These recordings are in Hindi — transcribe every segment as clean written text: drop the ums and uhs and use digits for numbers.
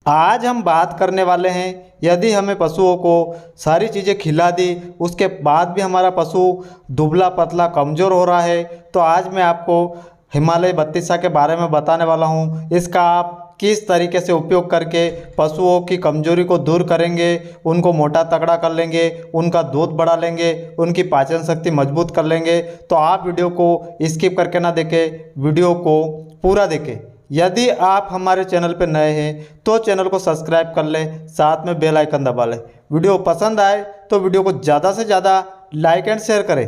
आज हम बात करने वाले हैं, यदि हमें पशुओं को सारी चीज़ें खिला दी उसके बाद भी हमारा पशु दुबला पतला कमज़ोर हो रहा है, तो आज मैं आपको हिमालय बत्तीसा के बारे में बताने वाला हूँ। इसका आप किस तरीके से उपयोग करके पशुओं की कमजोरी को दूर करेंगे, उनको मोटा तगड़ा कर लेंगे, उनका दूध बढ़ा लेंगे, उनकी पाचन शक्ति मजबूत कर लेंगे। तो आप वीडियो को स्किप करके ना देखें, वीडियो को पूरा देखें। यदि आप हमारे चैनल पर नए हैं तो चैनल को सब्सक्राइब कर लें, साथ में बेल आइकन दबा लें। वीडियो पसंद आए तो वीडियो को ज़्यादा से ज़्यादा लाइक एंड शेयर करें।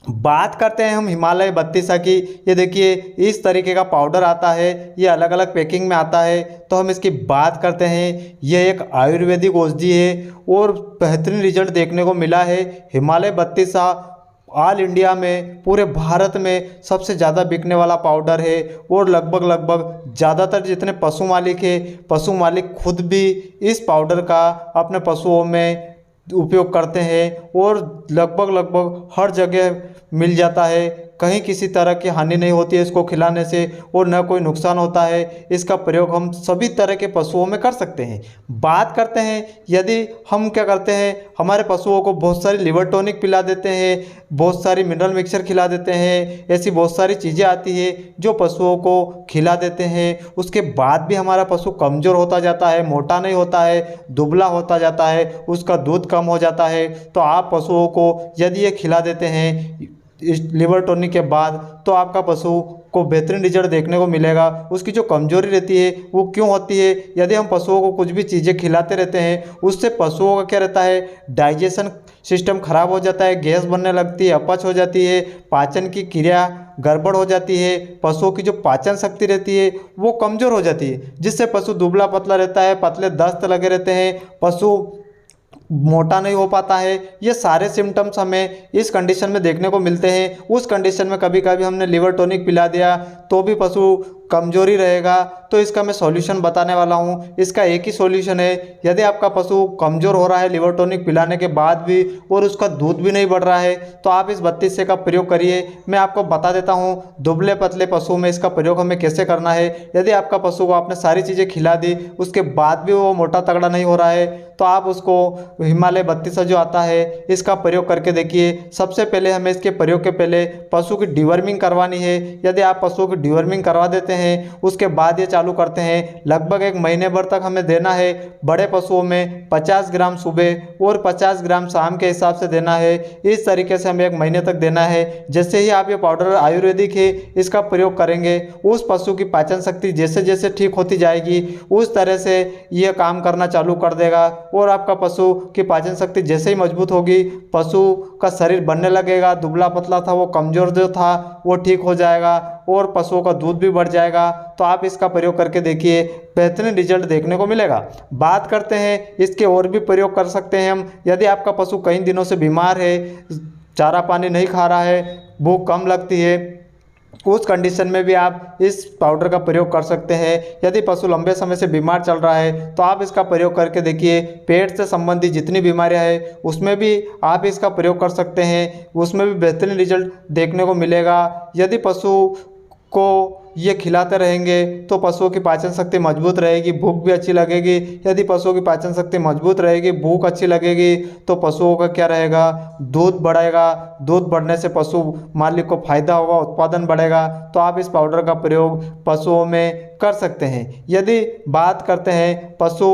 बात करते हैं हम हिमालय बत्तीसा की। ये देखिए इस तरीके का पाउडर आता है, ये अलग अलग पैकिंग में आता है। तो हम इसकी बात करते हैं। ये एक आयुर्वेदिक औषधि है और बेहतरीन रिजल्ट देखने को मिला है। हिमालय बत्तीसा ऑल इंडिया में, पूरे भारत में सबसे ज़्यादा बिकने वाला पाउडर है और लगभग ज़्यादातर जितने पशु मालिक है, पशु मालिक खुद भी इस पाउडर का अपने पशुओं में उपयोग करते हैं और लगभग हर जगह मिल जाता है। कहीं किसी तरह की हानि नहीं होती है इसको खिलाने से और न कोई नुकसान होता है। इसका प्रयोग हम सभी तरह के पशुओं में कर सकते हैं। बात करते हैं, यदि हम क्या करते हैं, हमारे पशुओं को बहुत सारी लिवर टॉनिक पिला देते हैं, बहुत सारी मिनरल मिक्सचर खिला देते हैं, ऐसी बहुत सारी चीज़ें आती है जो पशुओं को खिला देते हैं। उसके बाद भी हमारा पशु कमज़ोर होता जाता है, मोटा नहीं होता है, दुबला होता जाता है, उसका दूध कम हो जाता है। तो आप पशुओं को यदि ये खिला देते हैं इस लिवर टॉनिक के बाद, तो आपका पशु को बेहतरीन रिजल्ट देखने को मिलेगा। उसकी जो कमजोरी रहती है वो क्यों होती है, यदि हम पशुओं को कुछ भी चीज़ें खिलाते रहते हैं उससे पशुओं का क्या रहता है, डाइजेशन सिस्टम खराब हो जाता है, गैस बनने लगती है, अपच हो जाती है, पाचन की क्रिया गड़बड़ हो जाती है, पशुओं की जो पाचन शक्ति रहती है वो कमज़ोर हो जाती है, जिससे पशु दुबला पतला रहता है, पतले दस्त लगे रहते हैं, पशु मोटा नहीं हो पाता है। ये सारे सिम्टम्स हमें इस कंडीशन में देखने को मिलते हैं। उस कंडीशन में कभी कभी हमने लिवर टॉनिक पिला दिया तो भी पशु कमजोरी रहेगा। तो इसका मैं सॉल्यूशन बताने वाला हूँ। इसका एक ही सॉल्यूशन है, यदि आपका पशु कमज़ोर हो रहा है लिवर टॉनिक पिलाने के बाद भी और उसका दूध भी नहीं बढ़ रहा है, तो आप इस 32 का प्रयोग करिए। मैं आपको बता देता हूँ दुबले पतले पशु में इसका प्रयोग हमें कैसे करना है। यदि आपका पशु को आपने सारी चीज़ें खिला दी उसके बाद भी वो मोटा तगड़ा नहीं हो रहा है, तो आप उसको हिमालय 32 जो आता है इसका प्रयोग करके देखिए। सबसे पहले हमें इसके प्रयोग के पहले पशु की डिवर्मिंग करवानी है। यदि आप पशुओं की डिवर्मिंग करवा देते हैं उसके बाद ये चालू करते हैं, लगभग 1 महीने भर तक हमें देना है। बड़े पशुओं में 50 ग्राम सुबह और 50 ग्राम शाम के हिसाब से देना है। इस तरीके से हमें 1 महीने तक देना है। जैसे ही आप ये पाउडर आयुर्वेदिक है इसका प्रयोग करेंगे, उस पशु की पाचन शक्ति जैसे जैसे ठीक होती जाएगी उस तरह से ये काम करना चालू कर देगा और आपका पशु की पाचन शक्ति जैसे ही मजबूत होगी, पशु का शरीर बनने लगेगा। दुबला पतला था वो कमज़ोर जो था वो ठीक हो जाएगा और पशुओं का दूध भी बढ़ जाएगा। तो आप इसका प्रयोग करके देखिए, बेहतरीन रिजल्ट देखने को मिलेगा। बात करते हैं इसके और भी प्रयोग कर सकते हैं हम। यदि आपका पशु कई दिनों से बीमार है, चारा पानी नहीं खा रहा है, भूख कम लगती है, उस कंडीशन में भी आप इस पाउडर का प्रयोग कर सकते हैं। यदि पशु लंबे समय से बीमार चल रहा है तो आप इसका प्रयोग करके देखिए। पेट से संबंधित जितनी बीमारियां हैं उसमें भी आप इसका प्रयोग कर सकते हैं, उसमें भी बेहतरीन रिजल्ट देखने को मिलेगा। यदि पशु को ये खिलाते रहेंगे तो पशुओं की पाचन शक्ति मजबूत रहेगी, भूख भी अच्छी लगेगी। यदि पशुओं की पाचन शक्ति मजबूत रहेगी, भूख अच्छी लगेगी, तो पशुओं का क्या रहेगा, दूध बढ़ेगा। दूध बढ़ने से पशु मालिक को फायदा होगा, उत्पादन बढ़ेगा। तो आप इस पाउडर का प्रयोग पशुओं में कर सकते हैं। यदि बात करते हैं पशु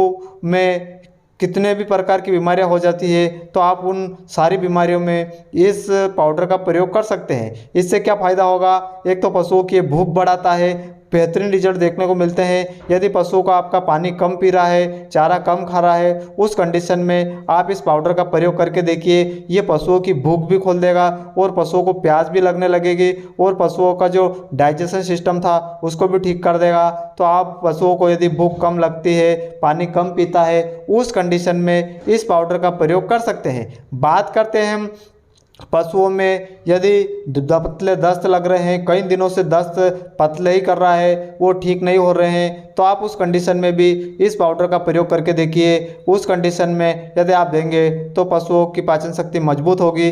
में कितने भी प्रकार की बीमारियां हो जाती है तो आप उन सारी बीमारियों में इस पाउडर का प्रयोग कर सकते हैं। इससे क्या फ़ायदा होगा, एक तो पशुओं की भूख बढ़ाता है, बेहतरीन रिजल्ट देखने को मिलते हैं। यदि पशुओं का आपका पानी कम पी रहा है, चारा कम खा रहा है, उस कंडीशन में आप इस पाउडर का प्रयोग करके देखिए। ये पशुओं की भूख भी खोल देगा और पशुओं को प्यास भी लगने लगेगी और पशुओं का जो डाइजेशन सिस्टम था उसको भी ठीक कर देगा। तो आप पशुओं को यदि भूख कम लगती है, पानी कम पीता है, उस कंडीशन में इस पाउडर का प्रयोग कर सकते हैं। बात करते हैं हम पशुओं में, यदि पतले दस्त लग रहे हैं, कई दिनों से दस्त पतले ही कर रहा है, वो ठीक नहीं हो रहे हैं, तो आप उस कंडीशन में भी इस पाउडर का प्रयोग करके देखिए। उस कंडीशन में यदि आप देंगे तो पशुओं की पाचन शक्ति मजबूत होगी।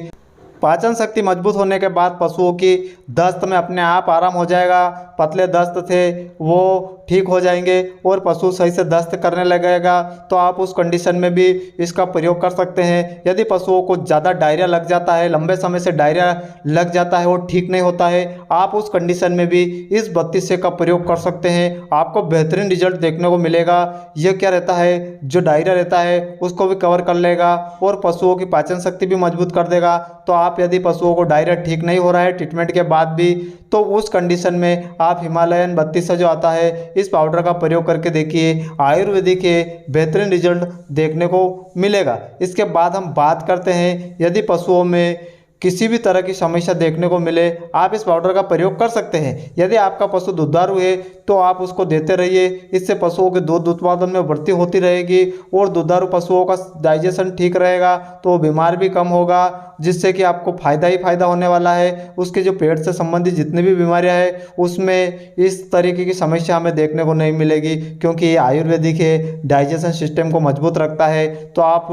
पाचन शक्ति मजबूत होने के बाद पशुओं की दस्त में अपने आप आराम हो जाएगा। पतले दस्त थे वो ठीक हो जाएंगे और पशु सही से दस्त करने लगेगा, तो आप उस कंडीशन में भी इसका प्रयोग कर सकते हैं। यदि पशुओं को ज़्यादा डायरिया लग जाता है, लंबे समय से डायरिया लग जाता है और ठीक नहीं होता है, आप उस कंडीशन में भी इस 32 का प्रयोग कर सकते हैं। आपको बेहतरीन रिजल्ट देखने को मिलेगा। यह क्या रहता है, जो डायरिया रहता है उसको भी कवर कर लेगा और पशुओं की पाचन शक्ति भी मजबूत कर देगा। तो आप यदि पशुओं को डायरिया ठीक नहीं हो रहा है ट्रीटमेंट के बाद भी, तो उस कंडीशन में आप हिमालयन 32 जो आता है इस पाउडर का प्रयोग करके देखिए, आयुर्वेदिक के बेहतरीन रिजल्ट देखने को मिलेगा। इसके बाद हम बात करते हैं, यदि पशुओं में किसी भी तरह की समस्या देखने को मिले, आप इस पाउडर का प्रयोग कर सकते हैं। यदि आपका पशु दुधारू है तो आप उसको देते रहिए, इससे पशुओं के दूध उत्पादन में वृद्धि होती रहेगी और दुधारू पशुओं का डाइजेशन ठीक रहेगा, तो वो बीमार भी कम होगा, जिससे कि आपको फ़ायदा ही फ़ायदा होने वाला है। उसके जो पेट से संबंधित जितनी भी बीमारियां हैं उसमें इस तरीके की समस्या हमें देखने को नहीं मिलेगी, क्योंकि ये आयुर्वेदिक है, डाइजेशन सिस्टम को मजबूत रखता है। तो आप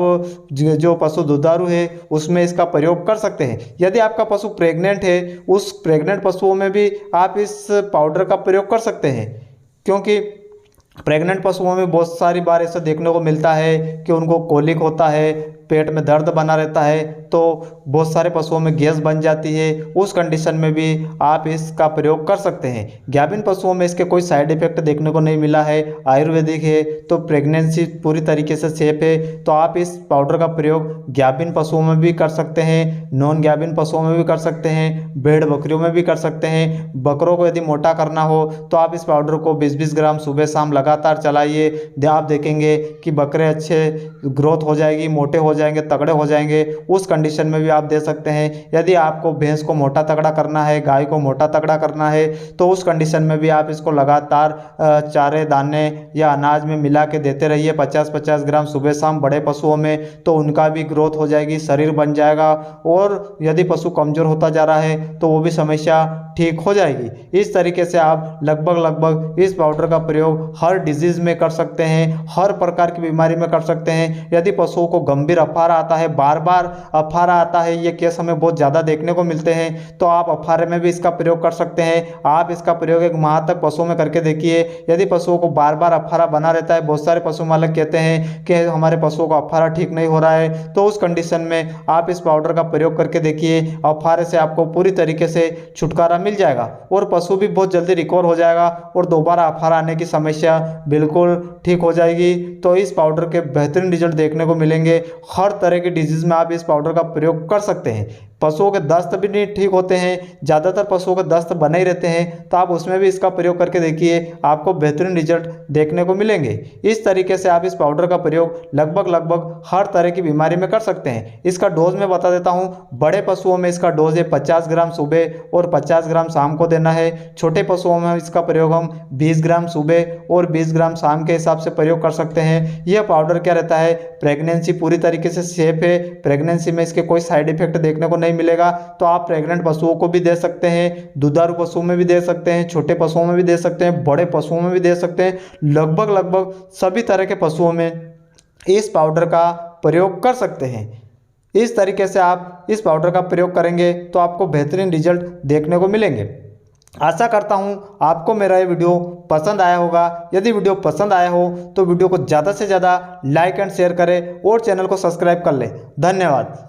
जो पशु दुधारू है उसमें इसका प्रयोग कर सकते हैं। यदि आपका पशु प्रेग्नेंट है, उस प्रेग्नेंट पशुओं में भी आप इस पाउडर का प्रयोग कर सकते हैं, क्योंकि प्रेग्नेंट पशुओं में बहुत सारी बार ऐसा देखने को मिलता है कि उनको कोलिक होता है, पेट में दर्द बना रहता है, तो बहुत सारे पशुओं में गैस बन जाती है। उस कंडीशन में भी आप इसका प्रयोग कर सकते हैं। गाभिन पशुओं में इसके कोई साइड इफेक्ट देखने को नहीं मिला है, आयुर्वेदिक है, तो प्रेगनेंसी पूरी तरीके से सेफ है। तो आप इस पाउडर का प्रयोग गाभिन पशुओं में भी कर सकते हैं, नॉन गाभिन पशुओं में भी कर सकते हैं, भेड़ बकरियों में भी कर सकते हैं। बकरों को यदि मोटा करना हो तो आप इस पाउडर को 20-20 ग्राम सुबह शाम लगातार चलाइए, आप देखेंगे कि बकरे अच्छे ग्रोथ हो जाएगी, मोटे हो जाएंगे, तगड़े हो जाएंगे। उस कंडीशन में भी आप दे सकते हैं। यदि आपको भैंस को मोटा तगड़ा करना है, गाय को मोटा तगड़ा करना है, तो उस कंडीशन में भी आप इसको लगातार चारे दाने या अनाज में मिला के देते रहिए 50-50 ग्राम सुबह शाम बड़े पशुओं में, तो उनका भी ग्रोथ हो जाएगी, शरीर बन जाएगा। और यदि पशु कमज़ोर होता जा रहा है तो वो भी समस्या ठीक हो जाएगी। इस तरीके से आप लगभग इस पाउडर का प्रयोग हर डिजीज़ में कर सकते हैं, हर प्रकार की बीमारी में कर सकते हैं। यदि पशुओं को गंभीर अफारा आता है, बार बार अफारा आता है, ये केस हमें बहुत ज़्यादा देखने को मिलते हैं, तो आप अफारे में भी इसका प्रयोग कर सकते हैं। आप इसका प्रयोग 1 माह तक पशुओं में करके देखिए। यदि पशुओं को बार बार अफारा बना रहता है, बहुत सारे पशु मालिक कहते हैं कि हमारे पशुओं को अफारा ठीक नहीं हो रहा है, तो उस कंडीशन में आप इस पाउडर का प्रयोग करके देखिए, अफारे से आपको पूरी तरीके से छुटकारा मिल जाएगा और पशु भी बहुत जल्दी रिकवर हो जाएगा और दोबारा अफारा आने की समस्या बिल्कुल ठीक हो जाएगी। तो इस पाउडर के बेहतरीन रिजल्ट देखने को मिलेंगे। हर तरह की डिजीज़ में आप इस पाउडर का प्रयोग कर सकते हैं। पशुओं के दस्त भी नहीं ठीक होते हैं, ज़्यादातर पशुओं के दस्त बने ही रहते हैं, तो आप उसमें भी इसका प्रयोग करके देखिए, आपको बेहतरीन रिजल्ट देखने को मिलेंगे। इस तरीके से आप इस पाउडर का प्रयोग लगभग हर तरह की बीमारी में कर सकते हैं। इसका डोज मैं बता देता हूँ। बड़े पशुओं में इसका डोज है 50 ग्राम सुबह और 50 ग्राम शाम को देना है। छोटे पशुओं में इसका प्रयोग हम 20 ग्राम सुबह और 20 ग्राम शाम के हिसाब से प्रयोग कर सकते हैं। यह पाउडर क्या रहता है, प्रेगनेंसी पूरी तरीके से सेफ है, प्रेगनेंसी में इसके कोई साइड इफेक्ट देखने को नहीं मिलेगा। तो आप प्रेग्नेंट पशुओं को भी दे सकते हैं, दुधारू पशुओं में भी दे सकते हैं, छोटे पशुओं में भी दे सकते हैं, बड़े पशुओं में भी दे सकते हैं। लगभग सभी तरह के पशुओं में इस पाउडर का प्रयोग कर सकते हैं। इस तरीके से आप इस पाउडर का प्रयोग करेंगे तो आपको बेहतरीन रिजल्ट देखने को मिलेंगे। आशा करता हूं आपको मेरा ये वीडियो पसंद आया होगा। यदि वीडियो पसंद आया हो तो वीडियो को ज़्यादा से ज़्यादा लाइक एंड शेयर करें और चैनल को सब्सक्राइब कर लें। धन्यवाद।